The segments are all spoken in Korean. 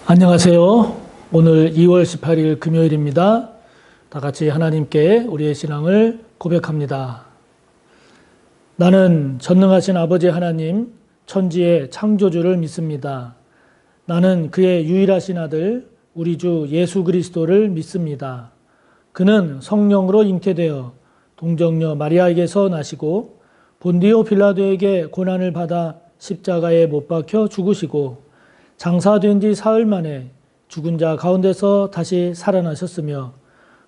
안녕하세요. 오늘 2월 18일 금요일입니다. 다 같이 하나님께 우리의 신앙을 고백합니다. 나는 전능하신 아버지 하나님, 천지의 창조주를 믿습니다. 나는 그의 유일하신 아들, 우리 주 예수 그리스도를 믿습니다. 그는 성령으로 잉태되어 동정녀 마리아에게서 나시고 본디오 빌라도에게 고난을 받아 십자가에 못 박혀 죽으시고 장사된 지 사흘 만에 죽은 자 가운데서 다시 살아나셨으며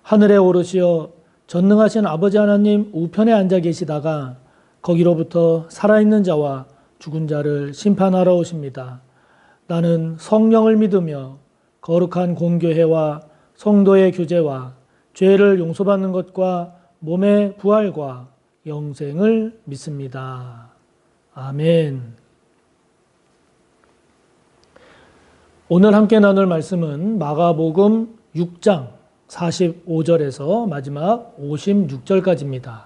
하늘에 오르시어 전능하신 아버지 하나님 우편에 앉아 계시다가 거기로부터 살아있는 자와 죽은 자를 심판하러 오십니다. 나는 성령을 믿으며 거룩한 공교회와 성도의 교제와 죄를 용서받는 것과 몸의 부활과 영생을 믿습니다. 아멘. 오늘 함께 나눌 말씀은 마가복음 6장 45절에서 마지막 56절까지입니다.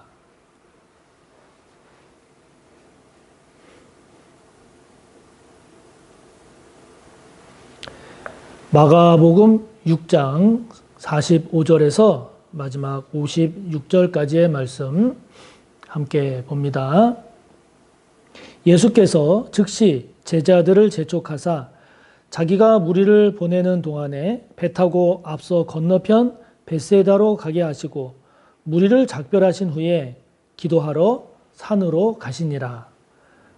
마가복음 6장 45절에서 마지막 56절까지의 말씀 함께 봅니다. 예수께서 즉시 제자들을 재촉하사 자기가 무리를 보내는 동안에 배 타고 앞서 건너편 벳세다로 가게 하시고 무리를 작별하신 후에 기도하러 산으로 가시니라.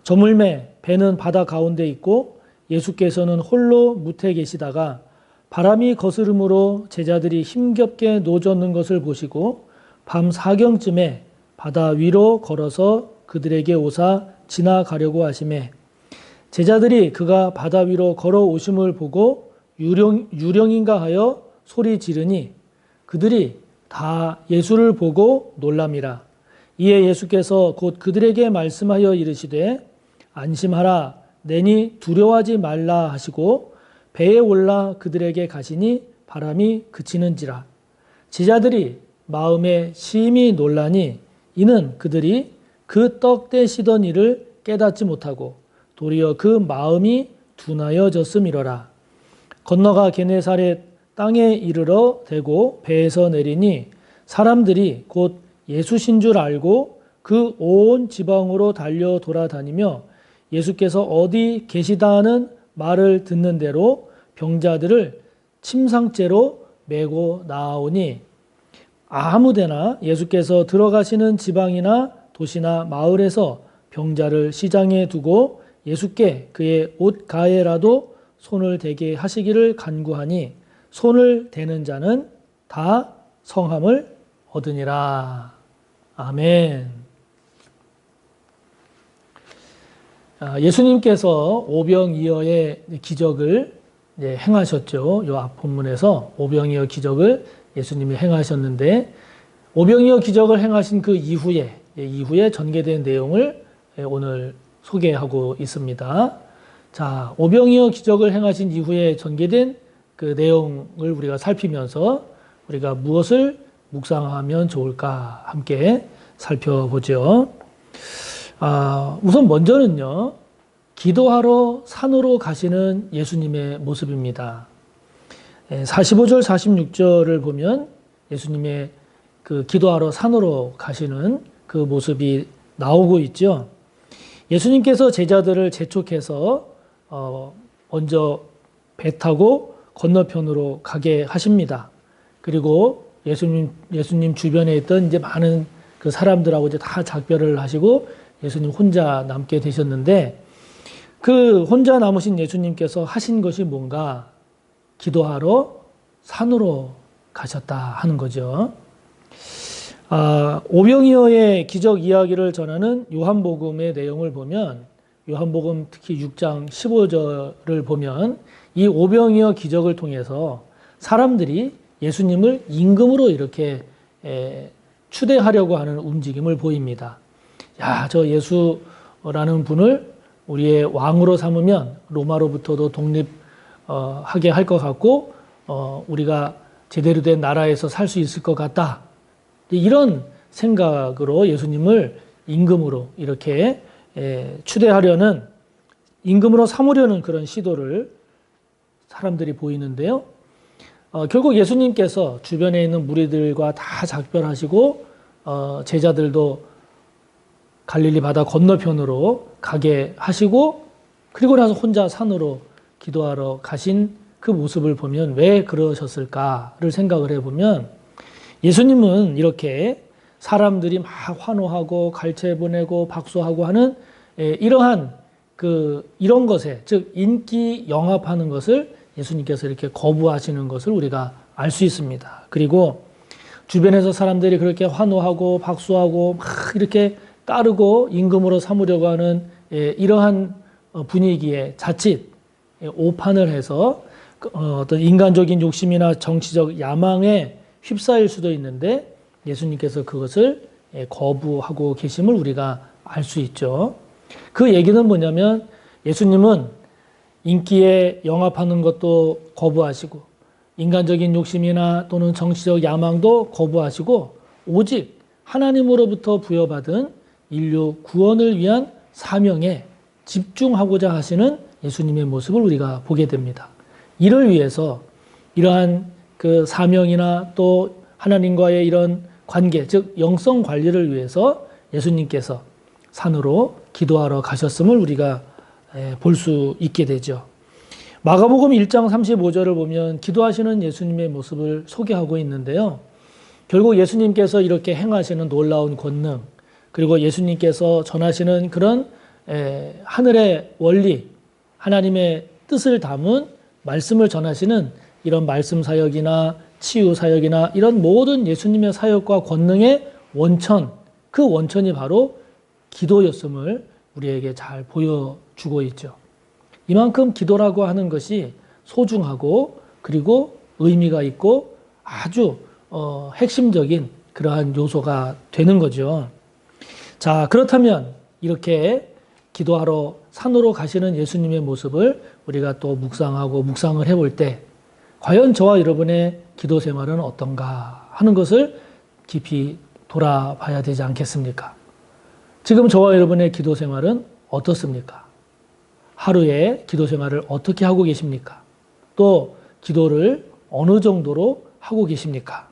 저물매 배는 바다 가운데 있고 예수께서는 홀로 무태 계시다가 바람이 거스름으로 제자들이 힘겹게 노젓는 것을 보시고 밤 사경쯤에 바다 위로 걸어서 그들에게 오사 지나가려고 하시매 제자들이 그가 바다 위로 걸어오심을 보고 유령인가 하여 소리 지르니 그들이 다 예수를 보고 놀람이라. 이에 예수께서 곧 그들에게 말씀하여 이르시되 안심하라 내니 두려워하지 말라 하시고 배에 올라 그들에게 가시니 바람이 그치는지라. 제자들이 마음에 심히 놀라니 이는 그들이 그 떡 떼시던 일을 깨닫지 못하고 도리어 그 마음이 둔하여졌음이로라. 건너가 게네사렛 땅에 이르러 대고 배에서 내리니 사람들이 곧 예수신 줄 알고 그 온 지방으로 달려 돌아다니며 예수께서 어디 계시다 하는 말을 듣는 대로 병자들을 침상째로 메고 나아오니 아무데나 예수께서 들어가시는 지방이나 도시나 마을에서 병자를 시장에 두고 예수께 그의 옷 가에라도 손을 대게 하시기를 간구하니 손을 대는 자는 다 성함을 얻으니라. 아멘. 예수님께서 오병이어의 기적을 행하셨죠. 이 앞 본문에서 오병이어 기적을 예수님이 행하셨는데 오병이어 기적을 행하신 그 이후에 전개된 내용을 오늘 소개하고 있습니다. 자, 오병이어 기적을 행하신 이후에 전개된 그 내용을 우리가 살피면서 우리가 무엇을 묵상하면 좋을까 함께 살펴보죠. 우선 먼저는요, 기도하러 산으로 가시는 예수님의 모습입니다. 45절, 46절을 보면 예수님의 그 기도하러 산으로 가시는 그 모습이 나오고 있죠. 예수님께서 제자들을 재촉해서 먼저 배 타고 건너편으로 가게 하십니다. 그리고 예수님 주변에 있던 이제 많은 그 사람들하고 이제 다 작별을 하시고 예수님 혼자 남게 되셨는데 그 혼자 남으신 예수님께서 하신 것이 뭔가 기도하러 산으로 가셨다 하는 거죠. 오병이어의 기적 이야기를 전하는 요한복음의 내용을 보면 요한복음 특히 6장 15절을 보면 이 오병이어 기적을 통해서 사람들이 예수님을 임금으로 이렇게 추대하려고 하는 움직임을 보입니다. 야, 저 예수라는 분을 우리의 왕으로 삼으면 로마로부터도 독립하게 할 것 같고 우리가 제대로 된 나라에서 살 수 있을 것 같다. 이런 생각으로 예수님을 임금으로 이렇게 추대하려는 임금으로 삼으려는 그런 시도를 사람들이 보이는데요. 결국 예수님께서 주변에 있는 무리들과 다 작별하시고 제자들도 갈릴리 바다 건너편으로 가게 하시고 그리고 나서 혼자 산으로 기도하러 가신 그 모습을 보면 왜 그러셨을까를 생각을 해보면 예수님은 이렇게 사람들이 막 환호하고 갈채 보내고 박수하고 하는 이러한 이런 것에 즉 인기 영합하는 것을 예수님께서 이렇게 거부하시는 것을 우리가 알 수 있습니다. 그리고 주변에서 사람들이 그렇게 환호하고 박수하고 막 이렇게 따르고 임금으로 삼으려고 하는 이러한 분위기에 자칫 오판을 해서 어떤 인간적인 욕심이나 정치적 야망에 휩싸일 수도 있는데 예수님께서 그것을 거부하고 계심을 우리가 알 수 있죠. 그 얘기는 뭐냐면 예수님은 인기에 영합하는 것도 거부하시고 인간적인 욕심이나 또는 정치적 야망도 거부하시고 오직 하나님으로부터 부여받은 인류 구원을 위한 사명에 집중하고자 하시는 예수님의 모습을 우리가 보게 됩니다. 이를 위해서 이러한 그 사명이나 또 하나님과의 이런 관계, 즉 영성 관리를 위해서 예수님께서 산으로 기도하러 가셨음을 우리가 볼 수 있게 되죠. 마가복음 1장 35절을 보면 기도하시는 예수님의 모습을 소개하고 있는데요. 결국 예수님께서 이렇게 행하시는 놀라운 권능, 그리고 예수님께서 전하시는 그런 하늘의 원리, 하나님의 뜻을 담은 말씀을 전하시는 이런 말씀 사역이나 치유 사역이나 이런 모든 예수님의 사역과 권능의 원천, 그 원천이 바로 기도였음을 우리에게 잘 보여주고 있죠. 이만큼 기도라고 하는 것이 소중하고 그리고 의미가 있고 아주 핵심적인 그러한 요소가 되는 거죠. 자, 그렇다면 이렇게 기도하러 산으로 가시는 예수님의 모습을 우리가 또 묵상을 해볼 때 과연 저와 여러분의 기도 생활은 어떤가 하는 것을 깊이 돌아봐야 되지 않겠습니까? 지금 저와 여러분의 기도 생활은 어떻습니까? 하루에 기도 생활을 어떻게 하고 계십니까? 또 기도를 어느 정도로 하고 계십니까?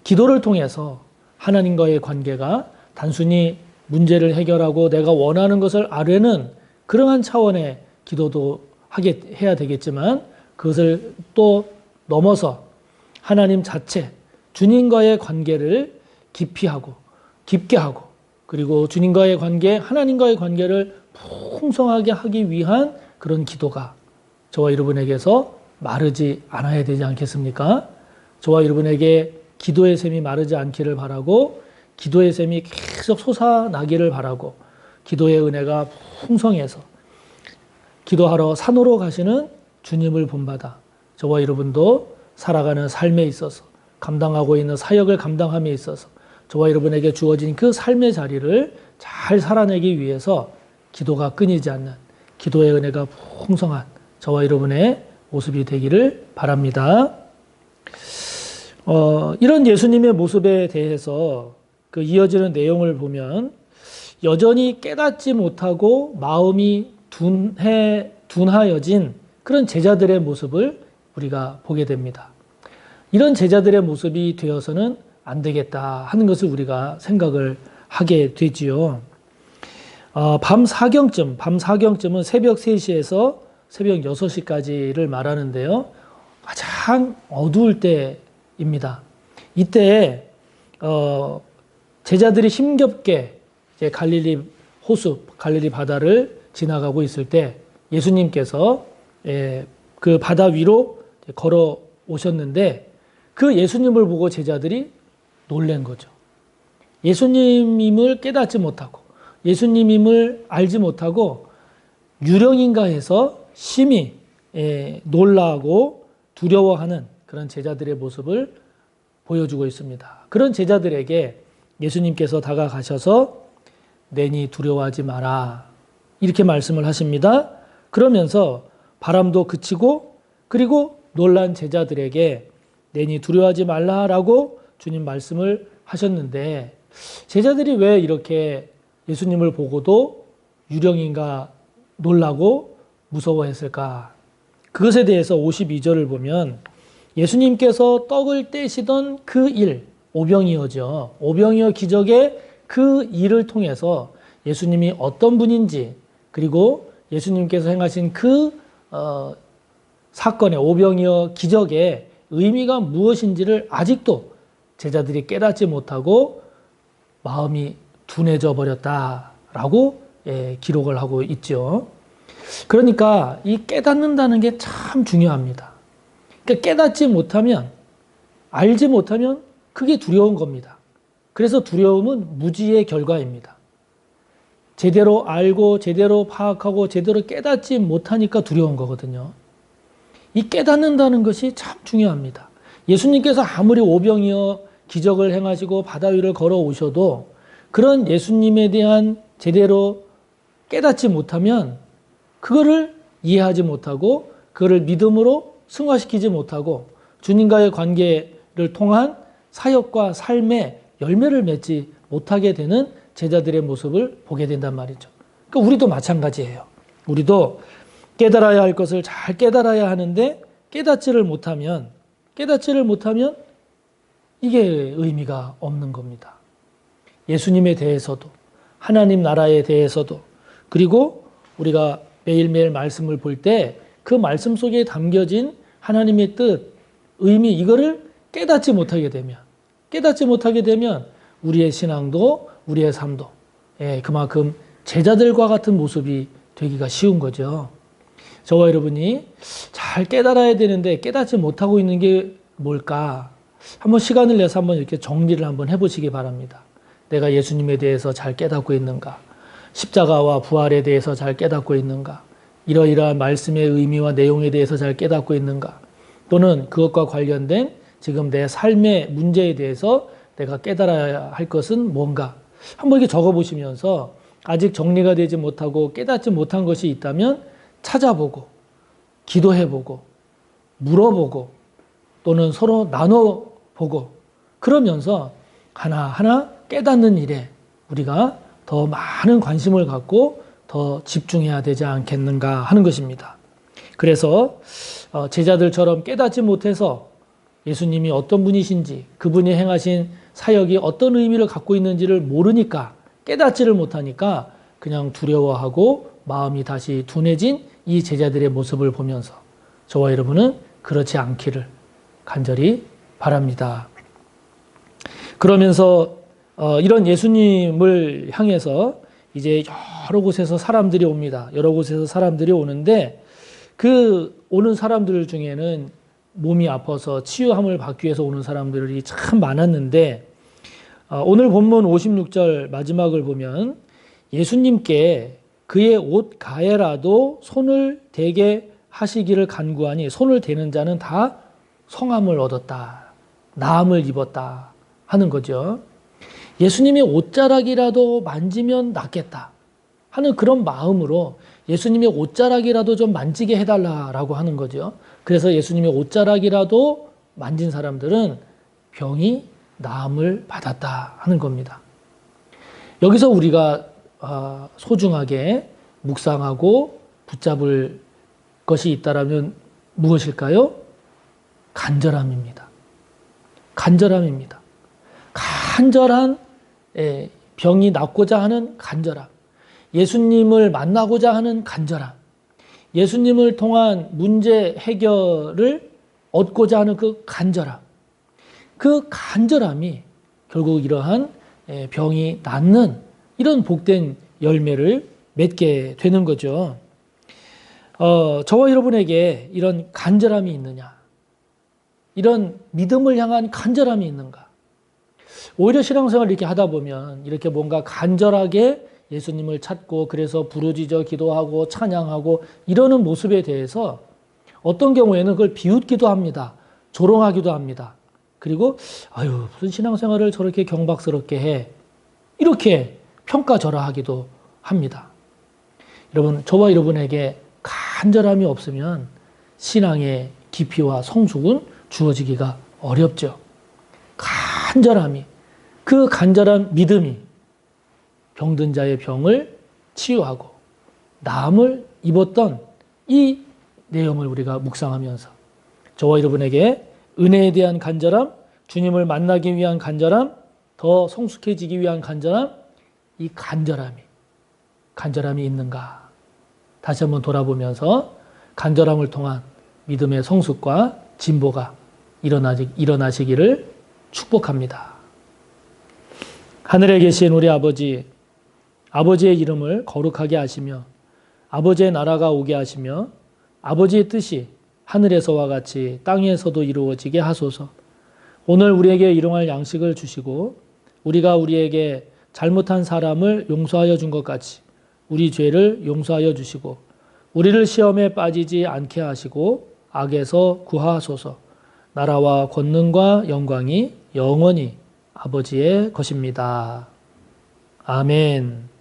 기도를 통해서 하나님과의 관계가 단순히 문제를 해결하고 내가 원하는 것을 아뢰는 그러한 차원의 기도도 해야 되겠지만 그것을 또 넘어서 하나님 자체, 주님과의 관계를 깊게 하고 그리고 주님과의 관계, 하나님과의 관계를 풍성하게 하기 위한 그런 기도가 저와 여러분에게서 마르지 않아야 되지 않겠습니까? 저와 여러분에게 기도의 샘이 마르지 않기를 바라고 기도의 샘이 계속 솟아나기를 바라고 기도의 은혜가 풍성해서 기도하러 산으로 가시는 주님을 본받아 저와 여러분도 살아가는 삶에 있어서 감당하고 있는 사역을 감당함에 있어서 저와 여러분에게 주어진 그 삶의 자리를 잘 살아내기 위해서 기도가 끊이지 않는 기도의 은혜가 풍성한 저와 여러분의 모습이 되기를 바랍니다. 이런 예수님의 모습에 대해서 그 이어지는 내용을 보면 여전히 깨닫지 못하고 마음이 둔하여진 그런 제자들의 모습을 우리가 보게 됩니다. 이런 제자들의 모습이 되어서는 안 되겠다 하는 것을 우리가 생각을 하게 되지요. 밤 4경쯤은 새벽 3시에서 새벽 6시까지를 말하는데요. 가장 어두울 때입니다. 이때 제자들이 힘겹게 이제 갈릴리 호수, 갈릴리 바다를 지나가고 있을 때 예수님께서 그 바다 위로 걸어 오셨는데 그 예수님을 보고 제자들이 놀란 거죠. 예수님임을 깨닫지 못하고 예수님임을 알지 못하고 유령인가 해서 심히 놀라고 두려워하는 그런 제자들의 모습을 보여주고 있습니다. 그런 제자들에게 예수님께서 다가가셔서 내니 두려워하지 마라 이렇게 말씀을 하십니다. 그러면서 바람도 그치고 그리고 놀란 제자들에게 내니 두려워하지 말라라고 주님 말씀을 하셨는데 제자들이 왜 이렇게 예수님을 보고도 유령인가 놀라고 무서워했을까? 그것에 대해서 52절을 보면 예수님께서 떡을 떼시던 그 일, 오병이어죠. 오병이어 기적의 그 일을 통해서 예수님이 어떤 분인지, 그리고 예수님께서 행하신 그 사건의 오병이어 기적의 의미가 무엇인지를 아직도 제자들이 깨닫지 못하고 마음이 둔해져 버렸다라고 기록을 하고 있죠. 그러니까 이 깨닫는다는 게 참 중요합니다. 그러니까 깨닫지 못하면, 알지 못하면 그게 두려운 겁니다. 그래서 두려움은 무지의 결과입니다. 제대로 알고 제대로 파악하고 제대로 깨닫지 못하니까 두려운 거거든요. 이 깨닫는다는 것이 참 중요합니다. 예수님께서 아무리 오병이어 기적을 행하시고 바다 위를 걸어오셔도 그런 예수님에 대한 제대로 깨닫지 못하면 그거를 이해하지 못하고 그거를 믿음으로 승화시키지 못하고 주님과의 관계를 통한 사역과 삶의 열매를 맺지 못하게 되는 제자들의 모습을 보게 된단 말이죠. 그러니까 우리도 마찬가지예요. 우리도 깨달아야 할 것을 잘 깨달아야 하는데 깨닫지를 못하면 이게 의미가 없는 겁니다. 예수님에 대해서도, 하나님 나라에 대해서도, 그리고 우리가 매일매일 말씀을 볼 때 그 말씀 속에 담겨진 하나님의 뜻, 의미, 이거를 깨닫지 못하게 되면 우리의 신앙도, 우리의 삶도 그만큼 제자들과 같은 모습이 되기가 쉬운 거죠. 저와 여러분이 잘 깨달아야 되는데 깨닫지 못하고 있는 게 뭘까? 한번 시간을 내서 한번 이렇게 정리를 한번 해보시기 바랍니다. 내가 예수님에 대해서 잘 깨닫고 있는가? 십자가와 부활에 대해서 잘 깨닫고 있는가? 이러이러한 말씀의 의미와 내용에 대해서 잘 깨닫고 있는가? 또는 그것과 관련된 지금 내 삶의 문제에 대해서 내가 깨달아야 할 것은 뭔가? 한번 이렇게 적어보시면서 아직 정리가 되지 못하고 깨닫지 못한 것이 있다면 찾아보고, 기도해보고, 물어보고, 또는 서로 나눠보고, 그러면서 하나하나 깨닫는 일에 우리가 더 많은 관심을 갖고 더 집중해야 되지 않겠는가 하는 것입니다. 그래서 제자들처럼 깨닫지 못해서 예수님이 어떤 분이신지, 그분이 행하신 사역이 어떤 의미를 갖고 있는지를 모르니까, 깨닫지를 못하니까 그냥 두려워하고 마음이 다시 둔해진 이 제자들의 모습을 보면서 저와 여러분은 그렇지 않기를 간절히 바랍니다. 그러면서 이런 예수님을 향해서 이제 여러 곳에서 사람들이 옵니다. 여러 곳에서 사람들이 오는데 그 오는 사람들 중에는 몸이 아파서 치유함을 받기 위해서 오는 사람들이 참 많았는데 오늘 본문 56절 마지막을 보면 예수님께 그의 옷 가에라도 손을 대게 하시기를 간구하니 손을 대는 자는 다 성함을 얻었다, 나음을 입었다 하는 거죠. 예수님의 옷자락이라도 만지면 낫겠다 하는 그런 마음으로 예수님의 옷자락이라도 좀 만지게 해달라라고 하는 거죠. 그래서 예수님의 옷자락이라도 만진 사람들은 병이 나음을 받았다 하는 겁니다. 여기서 우리가 소중하게 묵상하고 붙잡을 것이 있다라면 무엇일까요? 간절함입니다. 간절함입니다. 간절한 병이 낫고자 하는 간절함, 예수님을 만나고자 하는 간절함, 예수님을 통한 문제 해결을 얻고자 하는 그 간절함, 그 간절함이 결국 이러한 병이 낫는 이런 복된 열매를 맺게 되는 거죠. 저와 여러분에게 이런 간절함이 있느냐? 이런 믿음을 향한 간절함이 있는가? 오히려 신앙생활을 이렇게 하다 보면 이렇게 뭔가 간절하게 예수님을 찾고 그래서 부르짖어 기도하고 찬양하고 이러는 모습에 대해서 어떤 경우에는 그걸 비웃기도 합니다. 조롱하기도 합니다. 그리고 아유 무슨 신앙생활을 저렇게 경박스럽게 해. 이렇게 평가절하하기도 합니다. 여러분, 저와 여러분에게 간절함이 없으면 신앙의 깊이와 성숙은 주어지기가 어렵죠. 간절함이, 그 간절한 믿음이 병든 자의 병을 치유하고 나음을 입었던 이 내용을 우리가 묵상하면서 저와 여러분에게 은혜에 대한 간절함, 주님을 만나기 위한 간절함, 더 성숙해지기 위한 간절함, 이 간절함이 있는가? 다시 한번 돌아보면서 간절함을 통한 믿음의 성숙과 진보가 일어나시기를 축복합니다. 하늘에 계신 우리 아버지, 아버지의 이름을 거룩하게 하시며 아버지의 나라가 오게 하시며 아버지의 뜻이 하늘에서와 같이 땅에서도 이루어지게 하소서. 오늘 우리에게 일용할 양식을 주시고 우리가 우리에게 잘못한 사람을 용서하여 준 것 같이 우리 죄를 용서하여 주시고 우리를 시험에 빠지지 않게 하시고 악에서 구하소서. 나라와 권능과 영광이 영원히 아버지의 것입니다. 아멘.